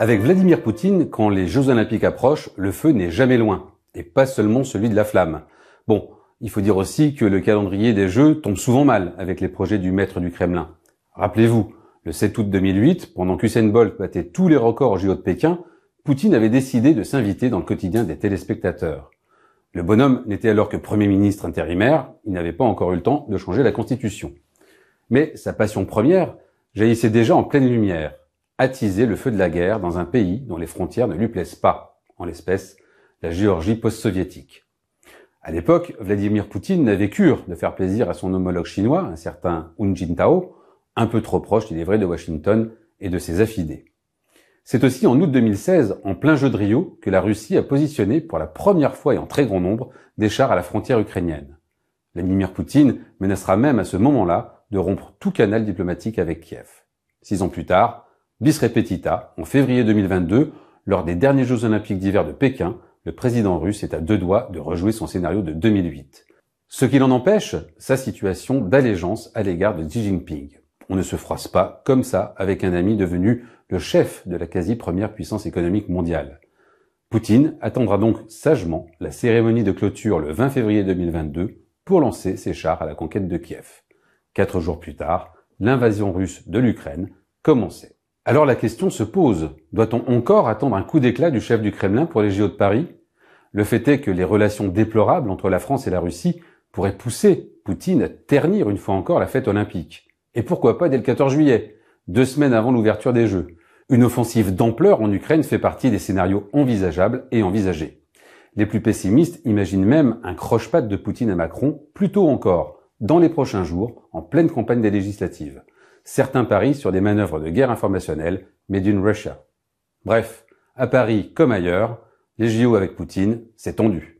Avec Vladimir Poutine, quand les Jeux Olympiques approchent, le feu n'est jamais loin, et pas seulement celui de la flamme. Bon, il faut dire aussi que le calendrier des Jeux tombe souvent mal avec les projets du maître du Kremlin. Rappelez-vous, le 7 août 2008, pendant qu'Usain Bolt battait tous les records au JO de Pékin, Poutine avait décidé de s'inviter dans le quotidien des téléspectateurs. Le bonhomme n'était alors que Premier ministre intérimaire, il n'avait pas encore eu le temps de changer la Constitution. Mais sa passion première jaillissait déjà en pleine lumière, attiser le feu de la guerre dans un pays dont les frontières ne lui plaisent pas, en l'espèce la Géorgie post-soviétique. À l'époque, Vladimir Poutine n'avait cure de faire plaisir à son homologue chinois, un certain Hu Jintao, un peu trop proche, il est vrai, de Washington et de ses affidés. C'est aussi en août 2016, en plein jeu de Rio, que la Russie a positionné pour la première fois et en très grand nombre des chars à la frontière ukrainienne. Vladimir Poutine menacera même à ce moment-là de rompre tout canal diplomatique avec Kiev. 6 ans plus tard, bis repetita, en février 2022, lors des derniers Jeux Olympiques d'hiver de Pékin, le président russe est à deux doigts de rejouer son scénario de 2008. Ce qui l'en empêche, sa situation d'allégeance à l'égard de Xi Jinping. On ne se froisse pas comme ça avec un ami devenu le chef de la quasi-première puissance économique mondiale. Poutine attendra donc sagement la cérémonie de clôture le 20 février 2022 pour lancer ses chars à la conquête de Kiev. 4 jours plus tard, l'invasion russe de l'Ukraine commençait. Alors la question se pose, doit-on encore attendre un coup d'éclat du chef du Kremlin pour les JO de Paris? Le fait est que les relations déplorables entre la France et la Russie pourraient pousser Poutine à ternir une fois encore la fête olympique. Et pourquoi pas dès le 14 juillet, 2 semaines avant l'ouverture des Jeux. Une offensive d'ampleur en Ukraine fait partie des scénarios envisageables et envisagés. Les plus pessimistes imaginent même un croche-patte de Poutine à Macron, plus tôt encore, dans les prochains jours, en pleine campagne des législatives. Certains parient sur des manœuvres de guerre informationnelle, made in Russia. Bref, à Paris comme ailleurs, les JO avec Poutine, c'est tendu.